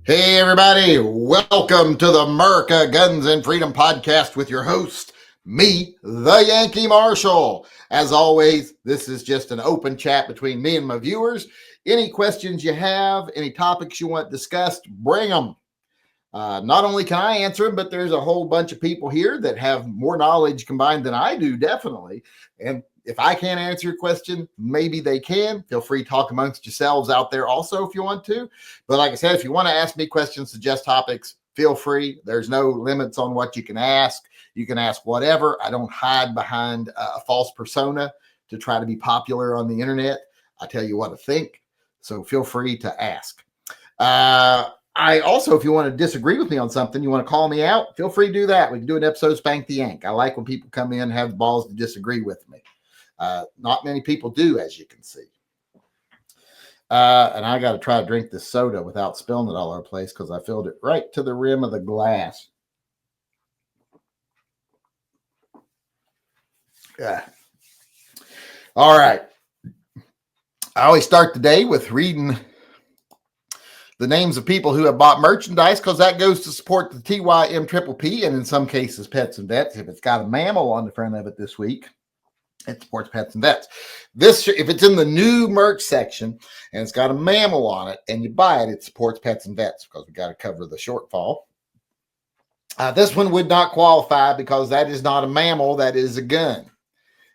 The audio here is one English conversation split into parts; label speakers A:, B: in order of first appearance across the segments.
A: Hey, everybody. Welcome to the MURCA Guns and Freedom podcast with your host, me, the Yankee Marshal. As always, this is just an open chat between me and my viewers. Any questions you have, any topics you want discussed, bring them. Not only can I answer them, but there's a whole bunch of people here that have more knowledge combined than I do, definitely. And if I can't answer your question, maybe they can. Feel free to talk amongst yourselves out there also if you want to. But like I said, if you want to ask me questions, suggest topics, feel free. There's no limits on what you can ask. You can ask whatever. I don't hide behind a false persona to try to be popular on the internet. I tell you what to think. So feel free to ask. I also, if you want to disagree with me on something, you want to call me out, feel free to do that. We can do an episode Spank the Yank. I like when people come in and have the balls to disagree with me. Not many people do, as you can see. And I got to try to drink this soda without spilling it all over the place because I filled it right to the rim of the glass. Yeah. All right. I always start the day with reading the names of people who have bought merchandise because that goes to support the TYMP and in some cases pets and vets. If it's got a mammal on the front of it this week, it supports pets and vets. If it's in the new merch section and it's got a mammal on it and you buy it, it supports pets and vets because we got to cover the shortfall. This one would not qualify because that is not a mammal. That is a gun.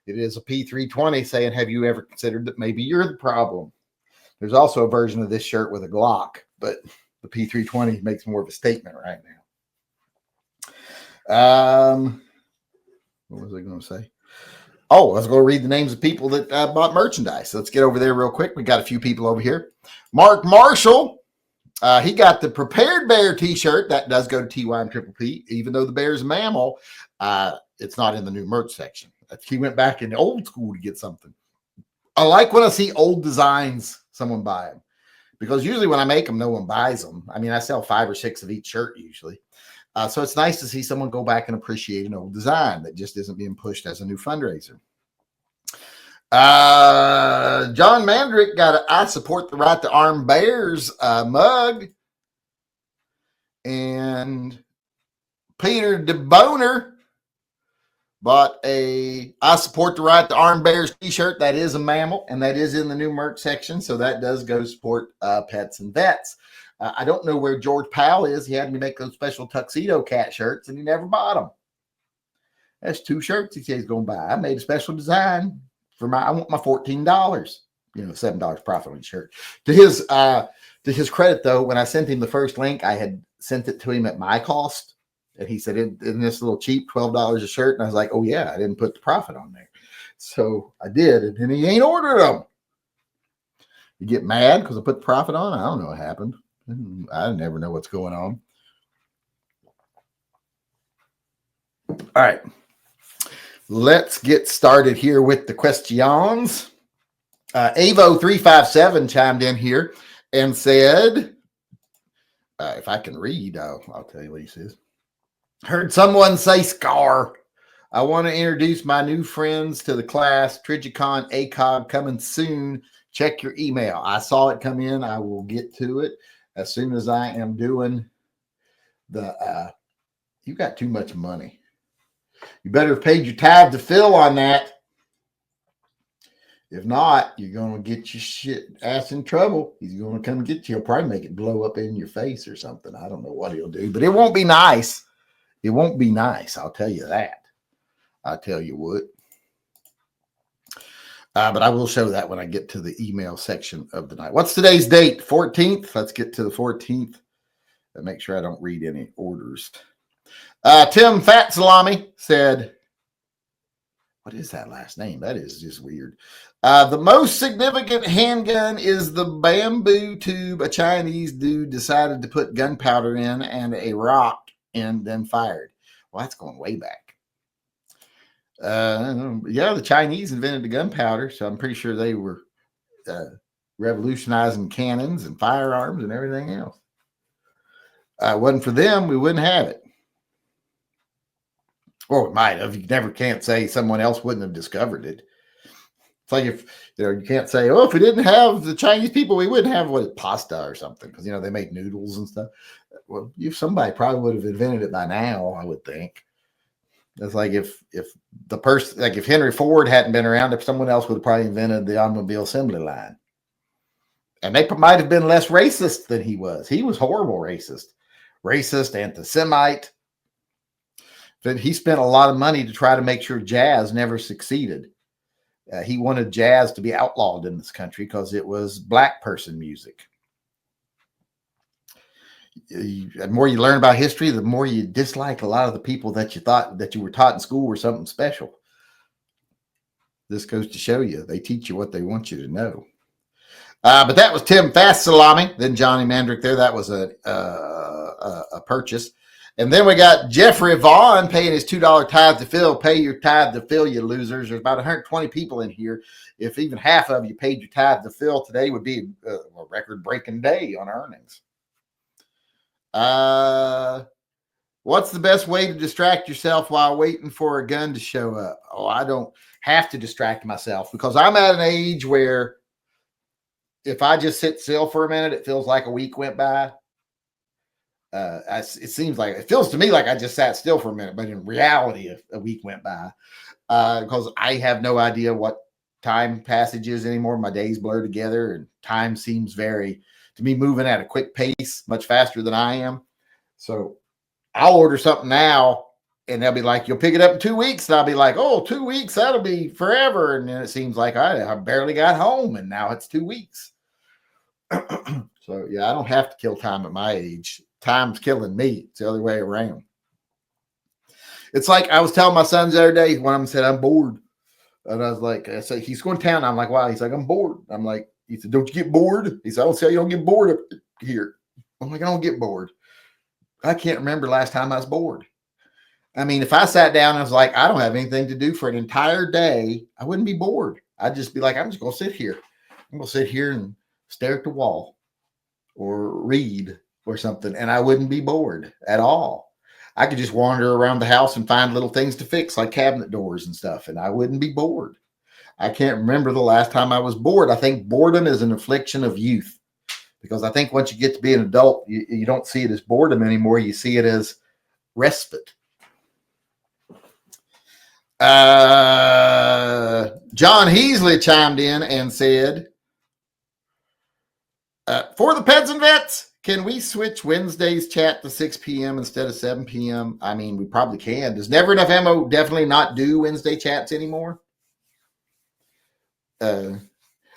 A: It is a P320 saying, have you ever considered that maybe you're the problem? There's also a version of this shirt with a Glock, but the P320 makes more of a statement right now. What was I going to say? Oh, I was going to read the names of people that bought merchandise. So let's get over there real quick. We got a few people over here. Mark Marshall, he got the Prepared Bear t-shirt. That does go to TYMP. Even though the bear is a mammal, it's not in the new merch section. He went back in the old school to get something. I like when I see old designs, someone buy them. Because usually when I make them, no one buys them. I mean, I sell 5 or 6 of each shirt usually. So it's nice to see someone go back and appreciate an old design that just isn't being pushed as a new fundraiser. John Mandrick got a I Support the Right to Arm Bears mug. And Peter DeBoner bought a I Support the Right to Arm Bears t-shirt. That is a mammal, and that is in the new merch section. So that does go support pets and vets. I don't know where George Powell is. He had me make those special tuxedo cat shirts, and he never bought them. That's 2 shirts he says he's going to buy. I made a special design for I want my $14. $7 profit on each shirt. To his credit, though, when I sent him the first link, I had sent it to him at my cost. And he said, isn't this a little cheap, $12 a shirt? And I was like, oh, yeah, I didn't put the profit on there. So I did, and then he ain't ordered them. You get mad because I put the profit on? I don't know what happened. I never know what's going on. All right. Let's get started here with the questions. Avo357 chimed in here and said, if I can read, I'll tell you what he says. Heard someone say SCAR. I want to introduce my new friends to the class. Trigicon ACOG coming soon. Check your email. I saw it come in. I will get to it as soon as I am doing the, you got too much money. You better have paid your tithe to Phil on that. If not, you're going to get your shit ass in trouble. He's going to come get you. He'll probably make it blow up in your face or something. I don't know what he'll do, but it won't be nice. It won't be nice. I'll tell you that. I'll tell you what. But I will show that when I get to the email section of the night. What's today's date? 14th. Let's get to the 14th and make sure I don't read any orders. Tim Fat Salami said, what is that last name? That is just weird. The most significant handgun is the bamboo tube a Chinese dude decided to put gunpowder in and a rock and then fired. Well, that's going way back. The Chinese invented the gunpowder, so I'm pretty sure they were revolutionizing cannons and firearms and everything else. It wasn't for them, we wouldn't have it. Or we might have. You never can't say someone else wouldn't have discovered it. It's like if you can't say, oh, if we didn't have the Chinese people, we wouldn't have pasta or something, because they make noodles and stuff. Well, somebody probably would have invented it by now, I would think. It's like if the person, like if Henry Ford hadn't been around, if someone else would have probably invented the automobile assembly line. And they might have been less racist than he was. He was horrible racist, anti-Semite. But he spent a lot of money to try to make sure jazz never succeeded. He wanted jazz to be outlawed in this country because it was black person music. The more you learn about history, the more you dislike a lot of the people that you thought that you were taught in school were something special. This goes to show you, they teach you what they want you to know. But that was Tim Fast Salami. Then Johnny Mandrick there. That was a purchase. And then we got Jeffrey Vaughn paying his $2 tithe to Phil. Pay your tithe to Phil, you losers. There's about 120 people in here. If even half of you paid your tithe to Phil, today would be a record-breaking day on earnings. What's the best way to distract yourself while waiting for a gun to show up? Oh, I don't have to distract myself because I'm at an age where if I just sit still for a minute, it feels like a week went by. It feels to me like I just sat still for a minute, but in reality, a week went by because I have no idea what time passage is anymore. My days blur together, and time seems to me, moving at a quick pace, much faster than I am. So I'll order something now, and they'll be like, "You'll pick it up in 2 weeks." And I'll be like, "Oh, 2 weeks? That'll be forever." And then it seems like I barely got home, and now it's 2 weeks. So yeah, I don't have to kill time at my age. Time's killing me. It's the other way around. It's like I was telling my sons the other day, one of them said, "I'm bored." And I said, he's going to town. I'm like, "Wow." He's like, "I'm bored." I'm like, he said, "Don't you get bored?" He said, "I don't see how you don't get bored up here." I'm like, "I don't get bored." I can't remember last time I was bored. I mean, if I sat down and I was like, I don't have anything to do for an entire day, I wouldn't be bored. I'd just be like, I'm just going to sit here. I'm going to sit here and stare at the wall or read or something, and I wouldn't be bored at all. I could just wander around the house and find little things to fix, like cabinet doors and stuff, and I wouldn't be bored. I can't remember the last time I was bored. I think boredom is an affliction of youth, because I think once you get to be an adult, you don't see it as boredom anymore. You see it as respite. John Heasley chimed in and said, for the pets and vets, can we switch Wednesday's chat to 6 p.m. instead of 7 p.m.? I mean, we probably can. Does Never Enough Ammo definitely not do Wednesday chats anymore? And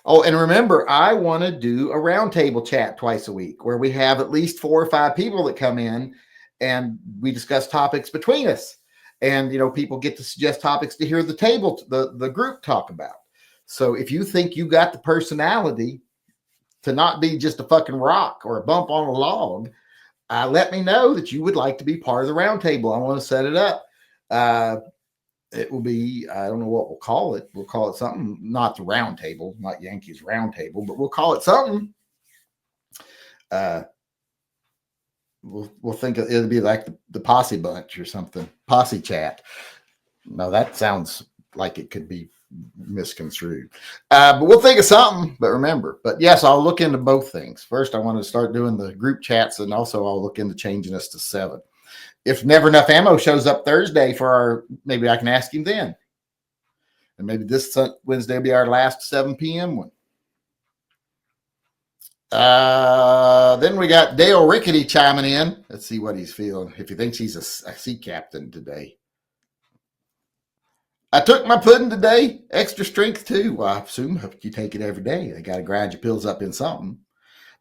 A: remember, I want to do a roundtable chat twice a week where we have at least 4 or 5 people that come in and we discuss topics between us. And, people get to suggest topics to hear the group talk about. So if you think you got the personality to not be just a fucking rock or a bump on a log, let me know that you would like to be part of the roundtable. I want to set it up. It will be, I don't know what we'll call it. We'll call it something, not the round table, not Yankees round table, but we'll call it something. We'll think it'll be like the posse bunch or something, posse chat. No, that sounds like it could be misconstrued. But we'll think of something, but remember, yes, I'll look into both things. First, I want to start doing the group chats, and also I'll look into changing us to 7. If Never Enough Ammo shows up Thursday maybe I can ask him then. And maybe this Wednesday will be our last 7 p.m. one. Then we got Dale Rickety chiming in. Let's see what he's feeling. If he thinks he's a sea captain today. I took my pudding today. Extra strength too. Well, I assume you take it every day. They got to grind your pills up in something.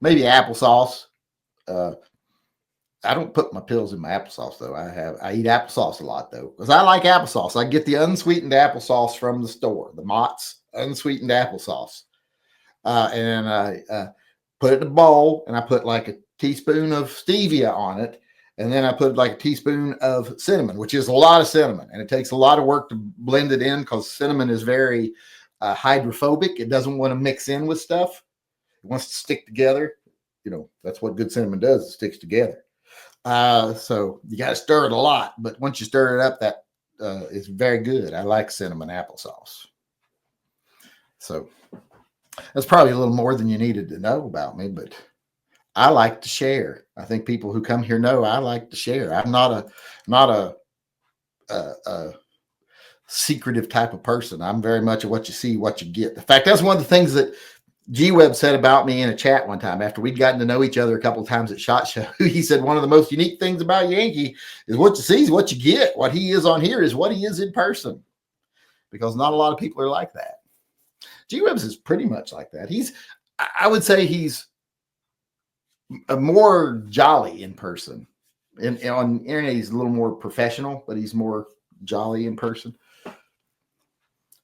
A: Maybe applesauce. I don't put my pills in my applesauce though. I eat applesauce a lot though, because I like applesauce. I get the unsweetened applesauce from the store, the Mott's unsweetened applesauce, and I put it in a bowl, and I put like a teaspoon of stevia on it, and then I put like a teaspoon of cinnamon, which is a lot of cinnamon, and it takes a lot of work to blend it in because cinnamon is very hydrophobic. It doesn't want to mix in with stuff. It wants to stick together. That's what good cinnamon does. It sticks together. So you got to stir it a lot, but once you stir it up, that is very good. I like cinnamon applesauce. So that's probably a little more than you needed to know about me, but I like to share. I think people who come here know I like to share. I'm not a secretive type of person. I'm very much of what you see, what you get. In fact, that's one of the things that G-Web said about me in a chat one time after we'd gotten to know each other a couple of times at SHOT Show. He said one of the most unique things about Yankee is what you see is what you get. What he is on here is what he is in person, because not a lot of people are like that. G-Webs is pretty much like that. I would say he's a more jolly in person. And on internet, he's a little more professional, but he's more jolly in person.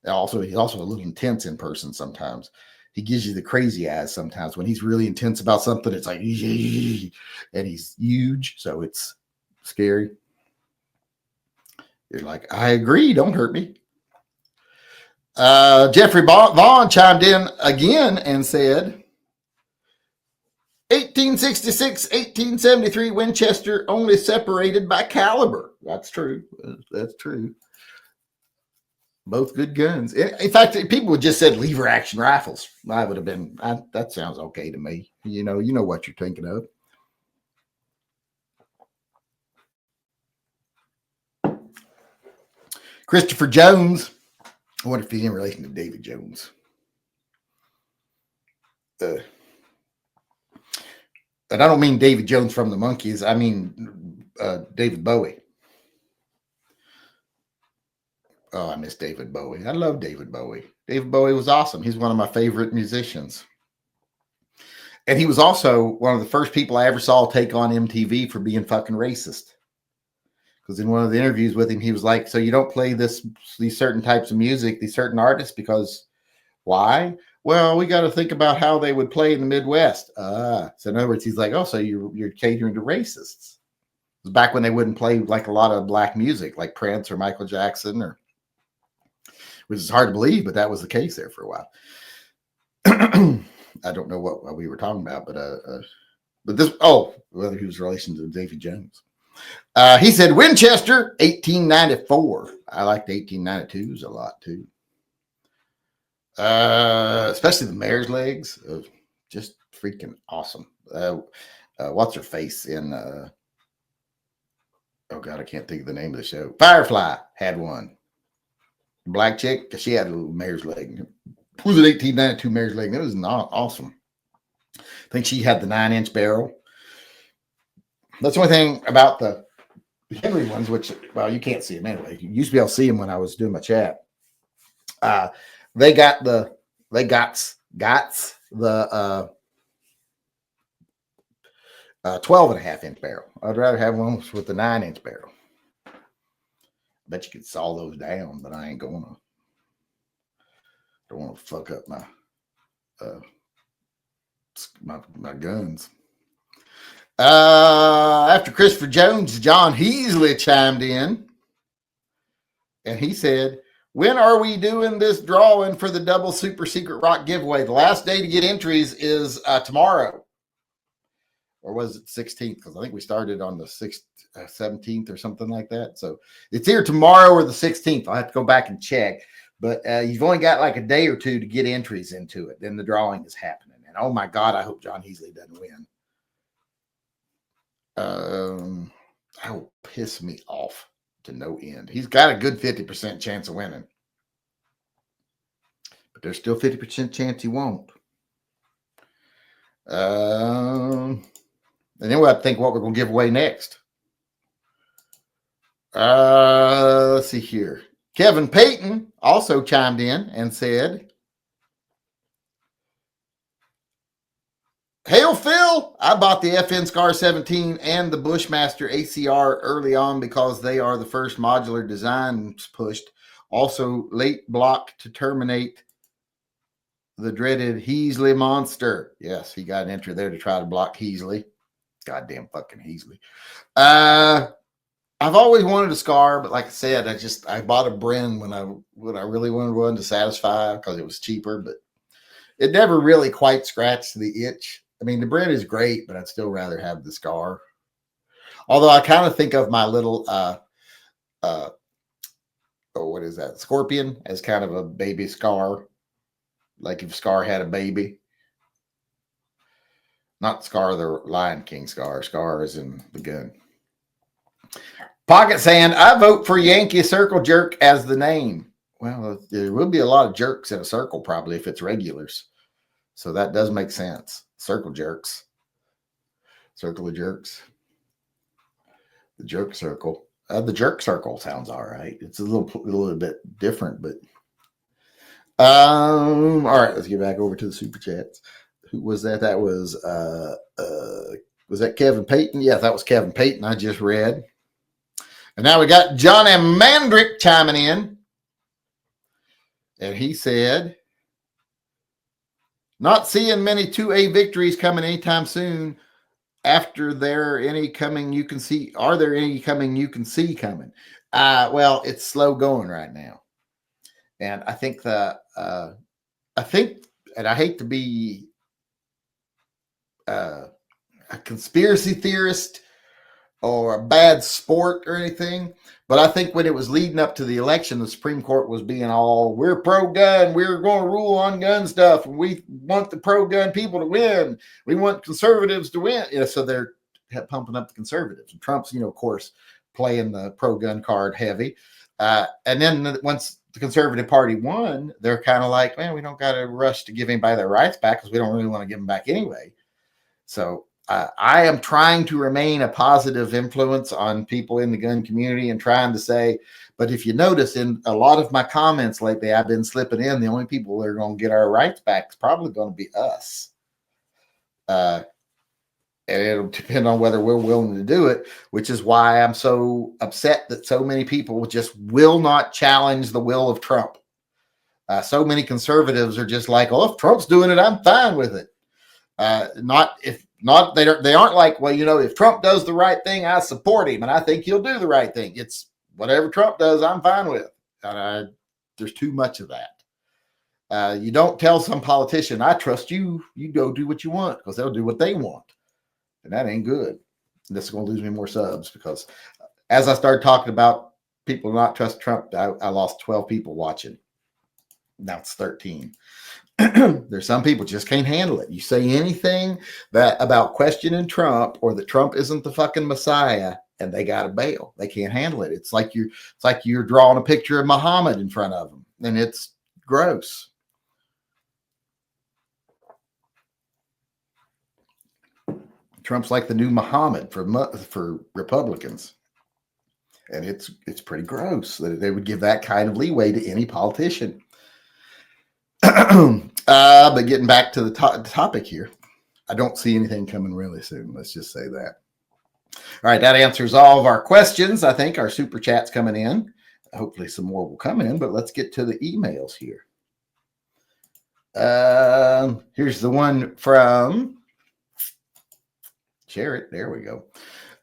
A: He's also a little intense in person sometimes. He gives you the crazy eyes sometimes. When he's really intense about something, it's like, and he's huge, so it's scary. You're like, I agree, don't hurt me. Jeffrey Vaughn chimed in again and said, 1866, 1873 Winchester only separated by caliber. That's true. That's true. Both good guns. In fact, people would just said lever action rifles. I would have been, that sounds okay to me. You know what you're thinking of. Christopher Jones. I wonder if he's in relation to David Jones. And I don't mean David Jones from the Monkees. I mean David Bowie. Oh, I miss David Bowie. I love David Bowie. David Bowie was awesome. He's one of my favorite musicians. And he was also one of the first people I ever saw take on MTV for being fucking racist. Because in one of the interviews with him, he was like, so you don't play these certain types of music, these certain artists, because why? Well, we got to think about how they would play in the Midwest. So in other words, he's like, oh, so you're catering to racists. It was back when they wouldn't play like a lot of black music, like Prince or Michael Jackson, which is hard to believe, but that was the case there for a while. I don't know what we were talking about, but this, whether he was in relation to Davy Jones. He said Winchester, 1894. I liked 1892s a lot too. Especially the mare's legs, just freaking awesome. What's her face in? Oh God, I can't think of the name of the show. Firefly had one. Black chick, because she had a little mare's leg. It was an 1892 mare's leg. It was not awesome. I think she had the 9-inch barrel. That's the only thing about the Henry ones, which, well, you can't see them anyway. You used to be able to see them when I was doing my chat. They got the 12.5-inch barrel. I'd rather have one with the 9-inch barrel. I bet you could saw those down, but I ain't gonna. Don't want to fuck up my guns. After Christopher Jones, John Heasley chimed in, and he said, when are we doing this drawing for the double super secret rock giveaway? The last day to get entries is tomorrow. Or was it 16th? Because I think we started on the 17th or something like that. So it's either tomorrow or the 16th. I'll have to go back and check. But you've only got like a day or two to get entries into it. Then the drawing is happening. And oh my God, I hope John Heasley doesn't win. That will piss me off to no end. He's got a good 50% chance of winning. But there's still 50% chance he won't. And then we'll have to think what we're going to give away next. Let's see here. Kevin Payton also chimed in and said, Hail Phil, I bought the FN Scar 17 and the Bushmaster ACR early on because they are the first modular designs pushed. Also, late block to terminate the dreaded Heasley monster. Yes, he got an entry there to try to block Heasley. Goddamn fucking Heasley. I've always wanted a Scar, but like I said, I bought a Bren when I really wanted one to satisfy because it was cheaper, but it never really quite scratched the itch. I mean, the Bren is great, but I'd still rather have the Scar. Although I kind of think of my little what is that? Scorpion as kind of a baby Scar. like if Scar had a baby. Not Scar, the Lion King Scar. Scar is in the gun. Pocket Sand, I vote for Yankee Circle Jerk as the name. Well, there will be a lot of jerks in a circle probably if it's regulars. So that does make sense. Circle jerks. Circle of jerks. The jerk circle. The jerk circle sounds all right. It's a little bit different, but all right, let's get back over to the super chats. Who was that? That was that Kevin Payton? Yeah, that was Kevin Payton I just read. And now we got John M. Mandrick chiming in. And he said, not seeing many 2A victories coming anytime soon. After there any coming you can see, are there any coming you can see coming? Well, it's slow going right now. And I think and I hate to be a conspiracy theorist or a bad sport or anything, but I think when it was leading up to the election, the Supreme Court was being all, we're pro-gun, we're going to rule on gun stuff, and we want the pro-gun people to win. We want conservatives to win. So they're pumping up the conservatives. And Trump's, of course, playing the pro-gun card heavy. And then once the Conservative Party won, they're kind of like, man, we don't got to rush to give anybody their rights back because we don't really want to give them back anyway. So I am trying to remain a positive influence on people in the gun community and trying to say, but if you notice in a lot of my comments lately, I've been slipping in, the only people that are going to get our rights back is probably going to be us. And it'll depend on whether we're willing to do it, which is why I'm so upset that so many people just will not challenge the will of Trump. So many conservatives are just like, oh, if Trump's doing it, I'm fine with it. They aren't like, well, if Trump does the right thing, I support him and I think he'll do the right thing. It's whatever Trump does, I'm fine with. There's too much of that. You don't tell some politician, I trust you, you go do what you want, because they'll do what they want. And that ain't good. This is going to lose me more subs because as I started talking about people not trust Trump, I lost 12 people watching. Now it's 13. There's some people just can't handle it. You say anything about questioning Trump or that Trump isn't the fucking Messiah, and they got to bail. They can't handle it. It's like you're drawing a picture of Muhammad in front of them, and it's gross. Trump's like the new Muhammad for Republicans, and it's pretty gross that they would give that kind of leeway to any politician. But getting back to the topic here, I don't see anything coming really soon. Let's just say that. All right, that answers all of our questions. I think our super chat's coming in. Hopefully some more will come in, but let's get to the emails here. Here's the one from Jarrett. There we go.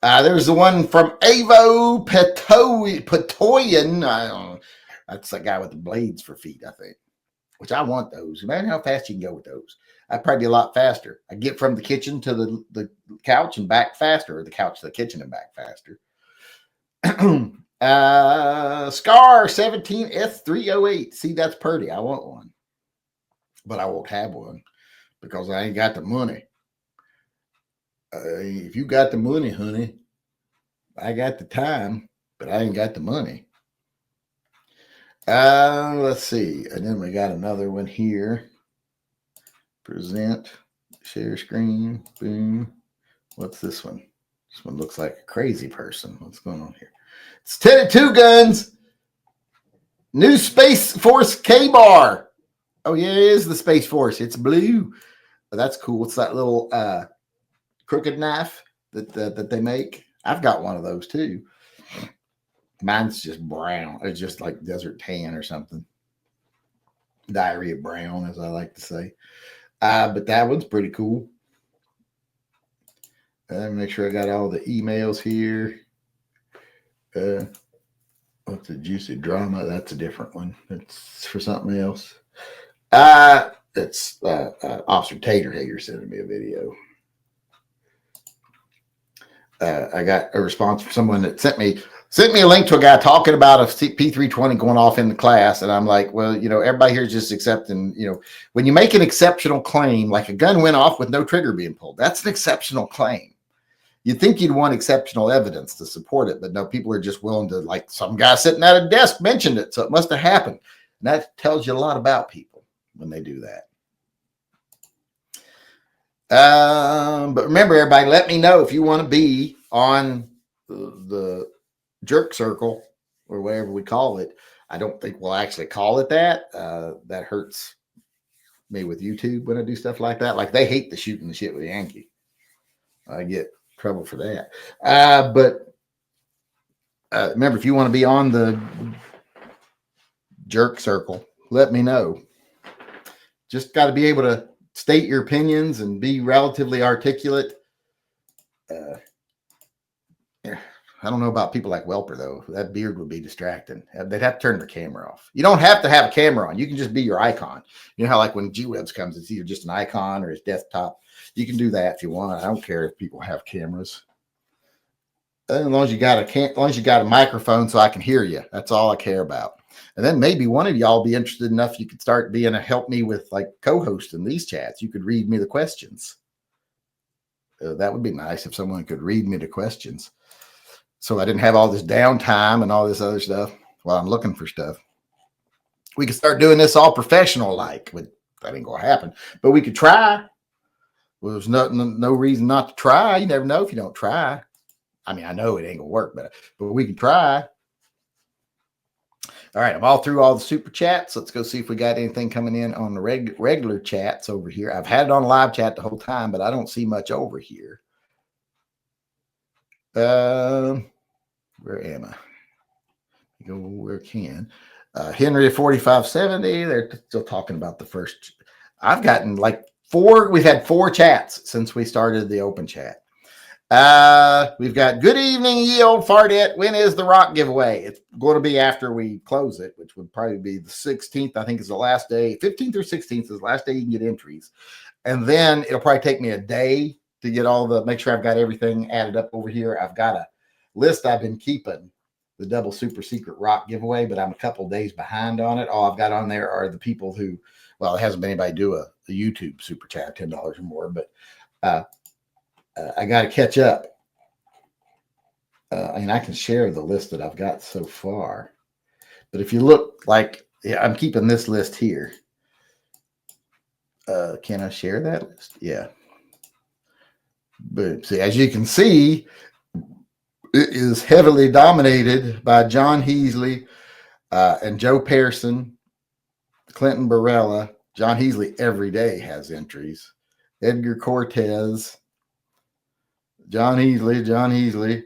A: There's the one from Avo Petoyan. I don't know. That's the guy with the blades for feet, I think. Which I want those. Imagine how fast you can go with those. I'd probably be a lot faster. I get from the kitchen to the couch and back faster, or the couch to the kitchen and back faster. Scar 17S308. See, that's pretty. I want one. But I won't have one because I ain't got the money. If you got the money, honey, I got the time, but I ain't got the money. Let's see. And then we got another one here. Present, share screen, boom. What's this one? This one looks like a crazy person. What's going on here? It's 10 and 2 guns. New Space Force K-Bar. Oh, yeah, it is the Space Force. It's blue. Oh, that's cool. It's that little crooked knife that they make. I've got one of those too. Mine's just brown. It's just like desert tan or something. Diarrhea brown, as I like to say. But that one's pretty cool. Make sure I got all the emails here. What's a juicy drama? That's a different one. It's for something else. It's Officer Taterhager sending me a video. I got a response from someone that sent me Sent me a link to a guy talking about a P320 going off in the class. And I'm like, well, everybody here is just accepting, when you make an exceptional claim, like a gun went off with no trigger being pulled, that's an exceptional claim. You'd think you'd want exceptional evidence to support it, but no, people are just willing to, like, some guy sitting at a desk mentioned it, so it must have happened. And that tells you a lot about people when they do that. But remember, everybody, let me know if you want to be on the jerk circle or whatever we call it. I don't think we'll actually call it that. That hurts me with YouTube when I do stuff like that. Like, they hate the shooting the shit with Yankee. I get trouble for that. But remember, if you want to be on the jerk circle, let me know. Just got to be able to state your opinions and be relatively articulate. I don't know about people like Welper, though. That beard would be distracting. They'd have to turn the camera off. You don't have to have a camera on. You can just be your icon. You know how, like, when G-Webs comes, it's either just an icon or his desktop. You can do that if you want. I don't care if people have cameras. As long as you got a microphone so I can hear you. That's all I care about. And then maybe one of y'all be interested enough you could start being help me with, like, co-hosting these chats. You could read me the questions. That would be nice if someone could read me the questions, so I didn't have all this downtime and all this other stuff while I'm looking for stuff. We could start doing this all professional like, but that ain't gonna happen. But we could try. Well, there's no reason not to try. You never know if you don't try. I mean, I know it ain't gonna work, but we can try. All right, I'm all through all the super chats. Let's go see if we got anything coming in on the regular chats over here. I've had it on live chat the whole time, but I don't see much over here. Where am I? Go where I can. Henry at 4570. They're still talking about the first. I've gotten like 4. We've had 4 chats since we started the open chat. We've got good evening, ye old fartet. When is the rock giveaway? It's going to be after we close it, which would probably be the 16th. I think is the last day. 15th or 16th is the last day you can get entries. And then it'll probably take me a day to get make sure I've got everything added up over here. I've got a list I've been keeping, the double super secret rock giveaway, but I'm a couple days behind on it. All I've got on there are the people who, well, it hasn't been anybody do a YouTube super chat, $10 or more, but I got to catch up. I can share the list that I've got so far, but if you look, like, I'm keeping this list here. Can I share that list? Yeah. But see, as you can see, it is heavily dominated by John Heasley and Joe Pearson, Clinton Barella. John Heasley every day has entries. Edgar Cortez, John Heasley,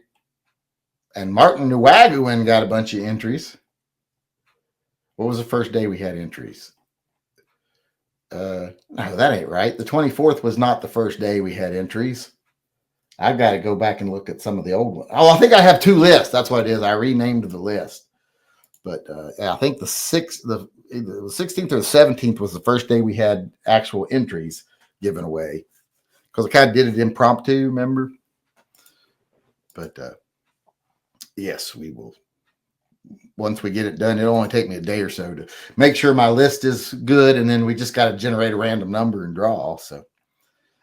A: and Martin Nwaguin got a bunch of entries. What was the first day we had entries? No, that ain't right. The 24th was not the first day we had entries. I've got to go back and look at some of the old ones. Oh, I think I have 2 lists. That's what it is. I renamed the list. But I think the 16th or the 17th was the first day we had actual entries given away, because I kind of did it impromptu, remember? But yes, we will. Once we get it done, it'll only take me a day or so to make sure my list is good, and then we just got to generate a random number and draw. So,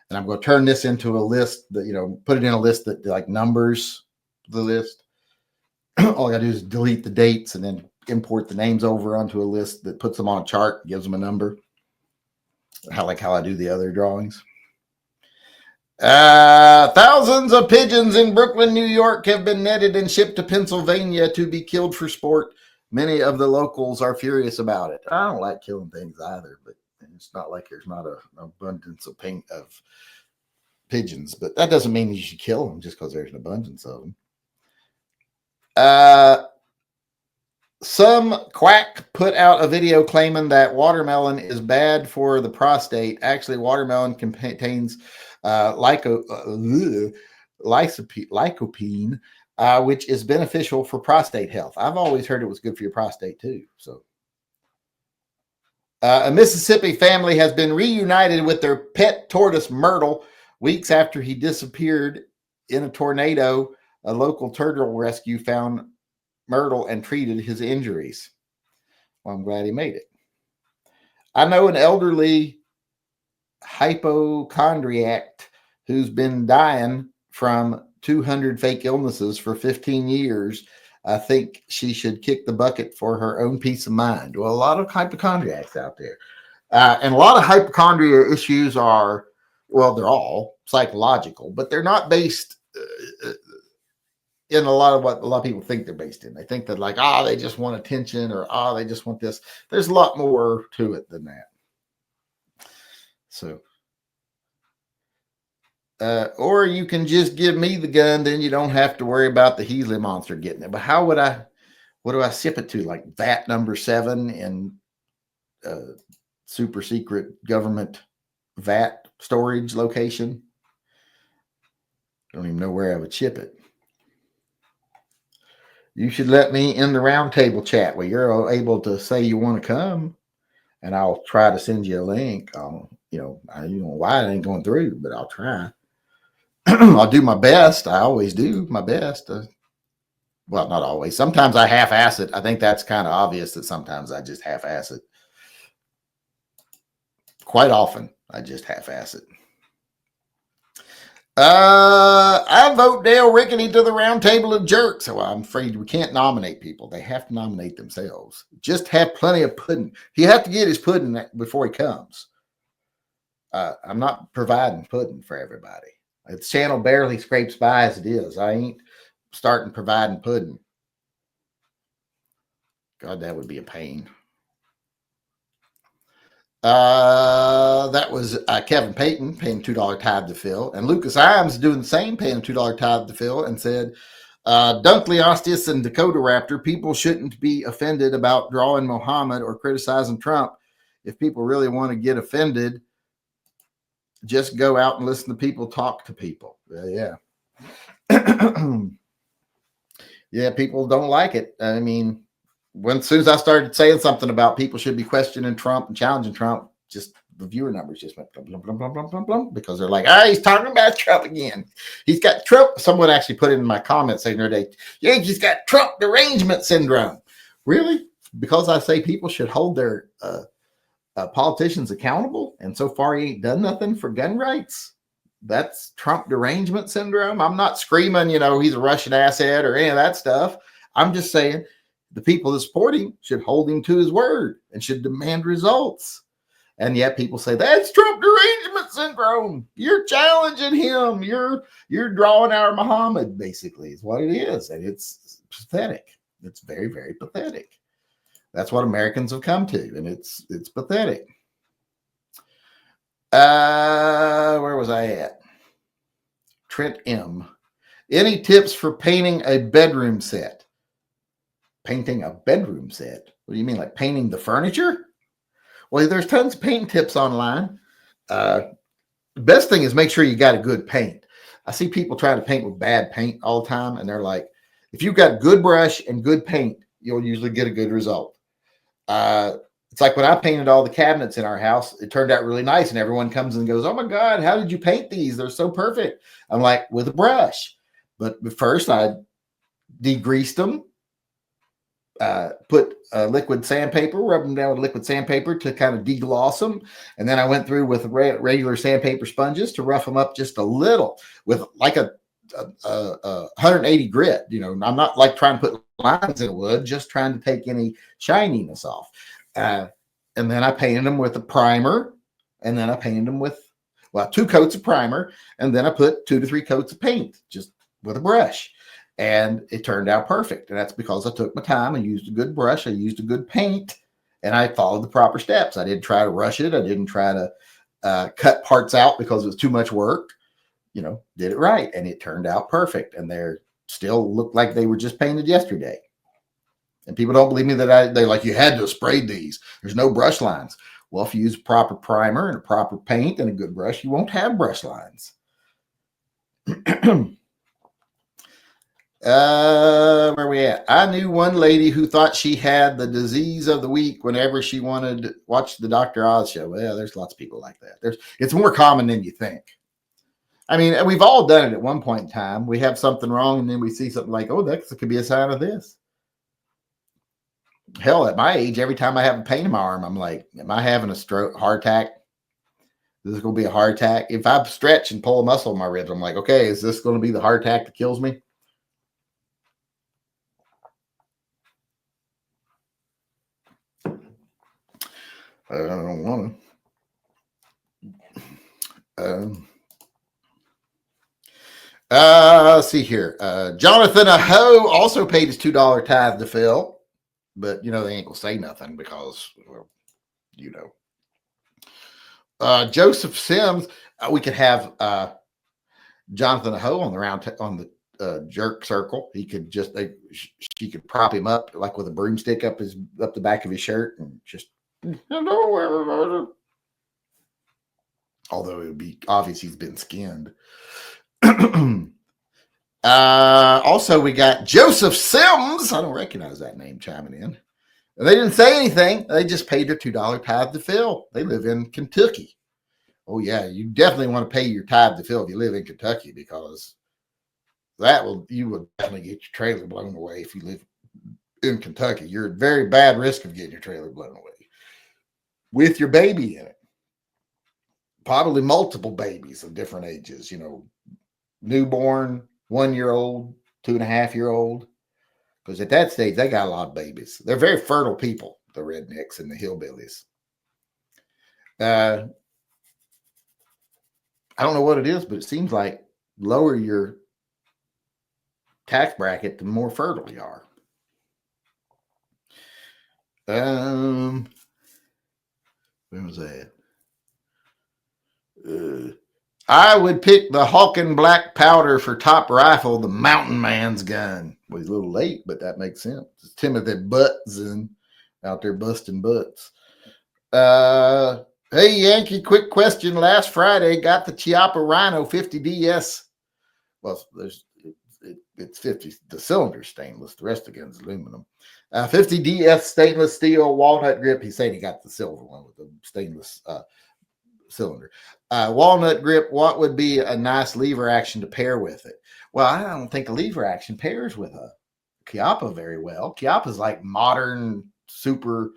A: and I'm going to turn this into a list that, put it in a list that, like, numbers the list. All I got to do is delete the dates and then import the names over onto a list that puts them on a chart, gives them a number. How I do the other drawings. Thousands of pigeons in Brooklyn, New York have been netted and shipped to Pennsylvania to be killed for sport. Many of the locals are furious about it. I don't like killing things either, but it's not like there's not an abundance of pigeons. But that doesn't mean you should kill them just because there's an abundance of them. Some quack put out a video claiming that watermelon is bad for the prostate. Actually, watermelon contains lycopene, which is beneficial for prostate health. I've always heard it was good for your prostate too. So, a Mississippi family has been reunited with their pet tortoise Myrtle weeks after he disappeared in a tornado. A local turtle rescue found myrtle and treated his injuries. Well, I'm glad he made it. I know an elderly hypochondriac who's been dying from 200 fake illnesses for 15 years. I think she should kick the bucket for her own peace of mind. Well, a lot of hypochondriacs out there. And a lot of hypochondria issues are, well, they're all psychological, but they're not based in a lot of what a lot of people think they're based in. They think that like, they just want attention, or they just want this. There's a lot more to it than that. So, or you can just give me the gun, then you don't have to worry about the Gila monster getting it. But how would what do I ship it to? Like VAT number 7 in super secret government VAT storage location? I don't even know where I would ship it. You should let me in the roundtable chat where you're able to say you want to come, and I'll try to send you a link. I don't know why it ain't going through, but I'll try. I'll do my best. I always do my best. Well, not always. Sometimes I half-ass it. I think that's kind of obvious that sometimes I just half-ass it. Quite often, I just half-ass it. I vote Dale Rickety to the round table of jerks. So I'm afraid we can't nominate people. They have to nominate themselves. Just have plenty of pudding. He has to get his pudding before he comes. I'm not providing pudding for everybody. Its channel barely scrapes by as it is. I ain't starting providing pudding. God, that would be a pain. That was Kevin Payton paying $2 tithe to Phil, and Lucas Imes doing the same, paying a $2 tithe to Phil, and said, Dunkley, Ostis, and Dakota Raptor, people shouldn't be offended about drawing Muhammad or criticizing Trump. If people really want to get offended, just go out and listen to people talk to people. Yeah. Yeah, people don't like it. I mean, as soon as I started saying something about people should be questioning Trump and challenging Trump, just the viewer numbers just went blum, blum, blum, blum, blum, blum, blum, because they're like, he's talking about Trump again. He's got Trump. Someone actually put it in my comment saying today, yeah, he's got Trump derangement syndrome. Really? Because I say people should hold their politicians accountable, and so far he ain't done nothing for gun rights. That's Trump derangement syndrome. I'm not screaming, he's a Russian asset or any of that stuff. I'm just saying the people that support him should hold him to his word and should demand results. And yet people say that's Trump derangement syndrome. You're challenging him. You're drawing our Muhammad, basically, is what it is. And it's pathetic. It's very, very pathetic. That's what Americans have come to, and it's pathetic. Where was I at? Trent M. Any tips for painting a bedroom set? Painting a bedroom set? What do you mean, like painting the furniture? Well, there's tons of paint tips online. The best thing is make sure you got a good paint. I see people trying to paint with bad paint all the time, and they're like, if you've got good brush and good paint, you'll usually get a good result. It's like when I painted all the cabinets in our house, it turned out really nice, and everyone comes and goes, oh my God, how did you paint these? They're so perfect. I'm like, with a brush. But first I degreased them, put liquid sandpaper, rubbed them down with liquid sandpaper to kind of degloss them. And then I went through with regular sandpaper sponges to rough them up just a little with like a 180 grit. I'm not like trying to put lines in wood, just trying to take any shininess off. And then I painted them with a primer, and then I painted them with 2 coats of primer, and then I put 2 to 3 coats of paint just with a brush, and it turned out perfect. And that's because I took my time. I used a good brush, I used a good paint, and I followed the proper steps. I didn't try to rush it. I didn't try to cut parts out because it was too much work. Did it right, and it turned out perfect. And they're still look like they were just painted yesterday. And people don't believe me that they're like, you had to have sprayed these. There's no brush lines. Well, if you use a proper primer and a proper paint and a good brush, you won't have brush lines. Where we at? I knew one lady who thought she had the disease of the week whenever she wanted to watch the Dr. Oz show. Well, there's lots of people like that. It's more common than you think. I mean, we've all done it at one point in time. We have something wrong, and then we see something like, oh, that could be a sign of this. Hell, at my age, every time I have a pain in my arm, I'm like, am I having a stroke, heart attack? This is going to be a heart attack. If I stretch and pull a muscle in my ribs, I'm like, okay, is this going to be the heart attack that kills me? I don't want to. Let's see here. Jonathan Aho also paid his $2 tithe to Phil, but they ain't gonna say nothing because, well, Joseph Sims. We could have Jonathan Aho on the jerk circle. He could she could prop him up like with a broomstick up the back of his shirt and just hello everybody. Although it would be obvious he's been skinned. Also, we got Joseph Sims. I don't recognize that name chiming in. They didn't say anything. They just paid their $2 tithe to Phil. They live in Kentucky. Oh, yeah, you definitely want to pay your tithe to Phil if you live in Kentucky, because you would definitely get your trailer blown away if you live in Kentucky. You're at very bad risk of getting your trailer blown away with your baby in it. Probably multiple babies of different ages, newborn, 1-year-old, 2.5-year-old. Because at that stage, they got a lot of babies. They're very fertile people, the rednecks and the hillbillies. I don't know what it is, but it seems like lower your tax bracket, the more fertile you are. Where was that? I would pick the Hawken Black Powder for top rifle, the Mountain Man's gun. Well, he's a little late, but that makes sense. It's Timothy Butzin out there busting butts. Hey, Yankee, quick question. Last Friday, got the Chiappa Rhino 50DS. Well, it's 50. The cylinder's stainless. The rest of the gun's aluminum. 50DS stainless steel walnut grip. He said he got the silver one with the stainless cylinder. Walnut grip. What would be a nice lever action to pair with it? Well, I don't think a lever action pairs with a Chiappa very well. Chiappa's like modern, super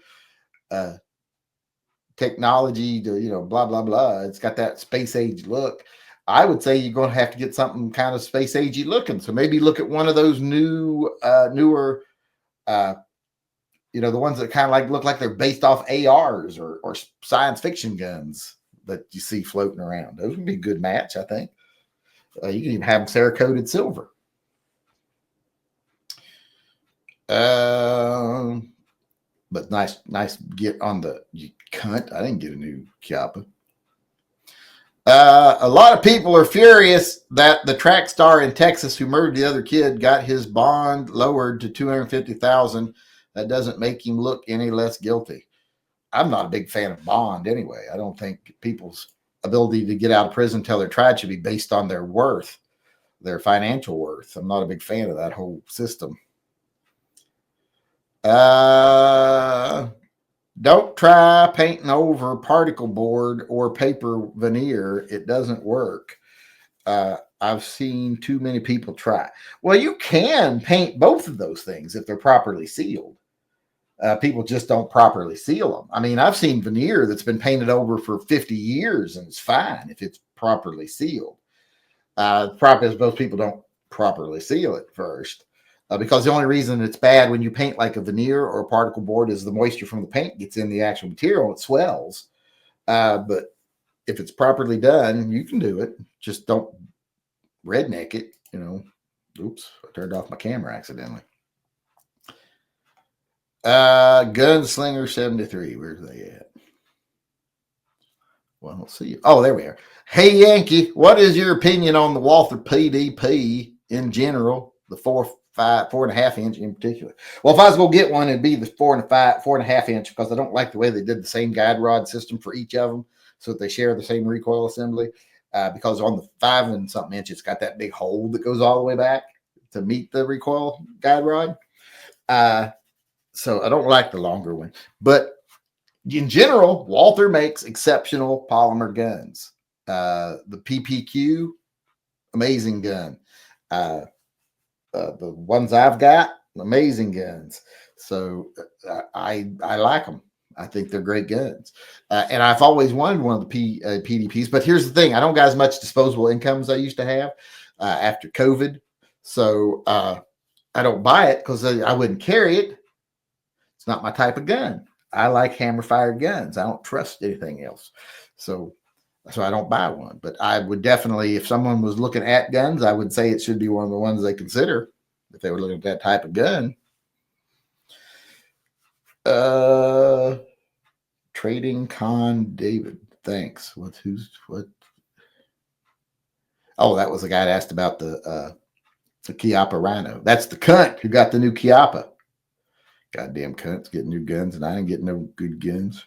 A: technology to, blah, blah, blah. It's got that space age look. I would say you're going to have to get something kind of space agey looking. So maybe look at one of those newer, the ones that kind of look like they're based off ARs or science fiction guns that you see floating around. Those would be a good match, I think. You can even have them Cerakoted silver. But nice get on the cunt. I didn't get a new Chiappa. A lot of people are furious that the track star in Texas who murdered the other kid got his bond lowered to $250,000. That doesn't make him look any less guilty. I'm not a big fan of bond anyway. I don't think people's ability to get out of prison until they're tried should be based on their worth, their financial worth. I'm not a big fan of that whole system. Don't try painting over particle board or paper veneer. It doesn't work. I've seen too many people try. Well, you can paint both of those things if they're properly sealed. People just don't properly seal them. I mean, I've seen veneer that's been painted over for 50 years and it's fine if it's properly sealed. The problem is most people don't properly seal it first. Because the only reason it's bad when you paint like a veneer or a particle board is the moisture from the paint gets in the actual material and it swells. But if it's properly done, you can do it. Just don't redneck it, Oops, I turned off my camera accidentally. Gunslinger 73. Where's they at? Well, let's see. Oh, there we are. Hey, Yankee, what is your opinion on the Walther PDP in general? The 4.5 inch in particular. Well, if I was going to get one, it'd be the 4.5 inch because I don't like the way they did the same guide rod system for each of them so that they share the same recoil assembly. Because on the 5 and something inch, it's got that big hole that goes all the way back to meet the recoil guide rod. So I don't like the longer one. But in general, Walther makes exceptional polymer guns. The PPQ, amazing gun. The ones I've got, amazing guns. So I like them. I think they're great guns. And I've always wanted one of the PDPs. But here's the thing. I don't got as much disposable income as I used to have after COVID. So I don't buy it because I wouldn't carry it. It's not my type of gun. I like hammer-fired guns. I don't trust anything else. So I don't buy one. But I would definitely, if someone was looking at guns, I would say it should be one of the ones they consider if they were looking at that type of gun. Trading Con David. Thanks. What? Oh, that was the guy that asked about the Chiappa Rhino. That's the cunt who got the new Chiappa. Goddamn cunts getting new guns, and I ain't getting no good guns.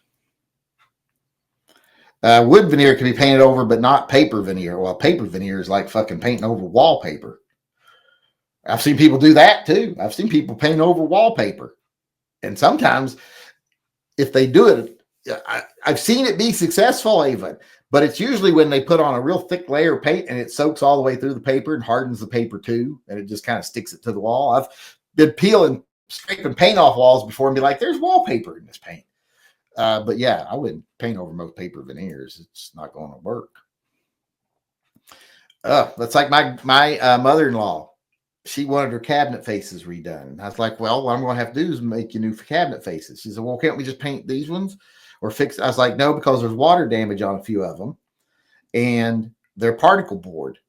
A: Wood veneer can be painted over, but not paper veneer. Well, paper veneer is like fucking painting over wallpaper. I've seen people do that too. I've seen people paint over wallpaper. And sometimes if they do it, I've seen it be successful even, but it's usually when they put on a real thick layer of paint and it soaks all the way through the paper and hardens the paper too, and it just kind of sticks it to the wall. I've been peeling, scraping paint off walls before and be like, there's wallpaper in this paint. But yeah, I wouldn't paint over most paper veneers. It's not going to work. That's like my mother-in-law. She wanted her cabinet faces redone. And I was like, well, what I'm going to have to do is make you new cabinet faces. She said, well, can't we just paint these ones or fix? I was like, no, because there's water damage on a few of them and they're particle board.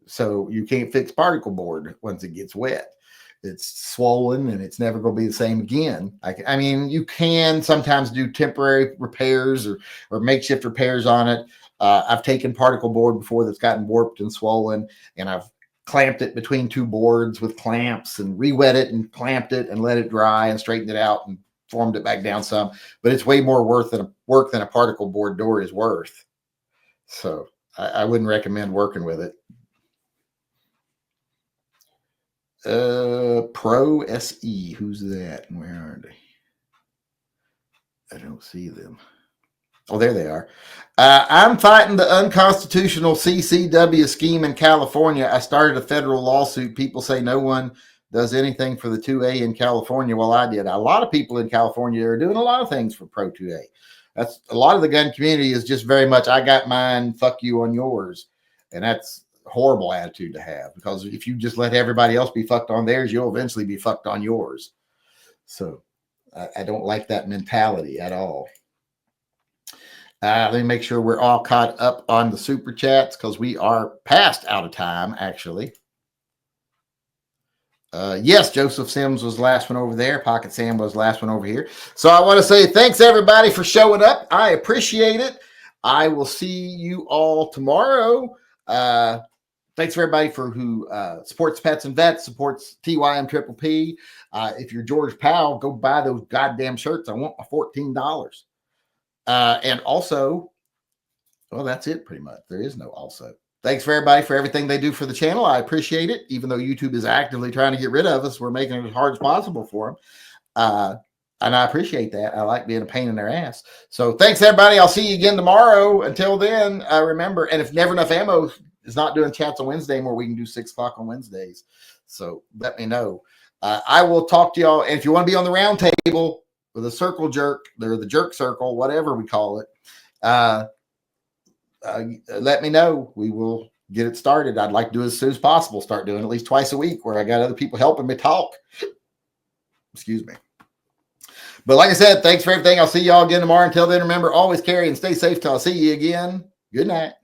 A: So you can't fix particle board once it gets wet. It's swollen and it's never going to be the same again. I mean, you can sometimes do temporary repairs or makeshift repairs on it. I've taken particle board before that's gotten warped and swollen, and I've clamped it between two boards with clamps and re-wet it and clamped it and let it dry and straightened it out and formed it back down some. But it's way more work than a particle board door is worth. So I wouldn't recommend working with it. Pro SE, who's that and where are they? I don't see them. Oh, there they are. I'm fighting the unconstitutional CCW scheme in California. I started a federal lawsuit. People say no one does anything for the 2A in California. Well, I did. A lot of people in California are doing a lot of things for Pro 2A. That's a lot of the gun community is just very much, I got mine, fuck you on yours. And that's a horrible attitude to have, because if you just let everybody else be fucked on theirs, you'll eventually be fucked on yours. So I don't like that mentality at all. Let me make sure we're all caught up on the super chats because we are past out of time, actually. Yes, Joseph Sims was the last one over there. Pocket Sam was the last one over here. So I want to say thanks, everybody, for showing up. I appreciate it. I will see you all tomorrow. Thanks for everybody who supports Pets and Vets, supports TYMP. If you're George Powell, go buy those goddamn shirts. I want my $14. And also, well, that's it pretty much. There is no also. Thanks for everybody for everything they do for the channel. I appreciate it. Even though YouTube is actively trying to get rid of us, we're making it as hard as possible for them. And I appreciate that. I like being a pain in their ass. So thanks, everybody. I'll see you again tomorrow. Until then, remember, and if Never Enough Ammo is not doing chats on Wednesday anymore, we can do 6 o'clock on Wednesdays. So let me know. I will talk to y'all. And if you want to be on the round table, with a circle jerk, or the jerk circle, whatever we call it, let me know. We will get it started. I'd like to do it as soon as possible. Start doing at least twice a week where I got other people helping me talk. Excuse me. But like I said, thanks for everything. I'll see y'all again tomorrow. Until then, remember, always carry and stay safe till I see you again. Good night.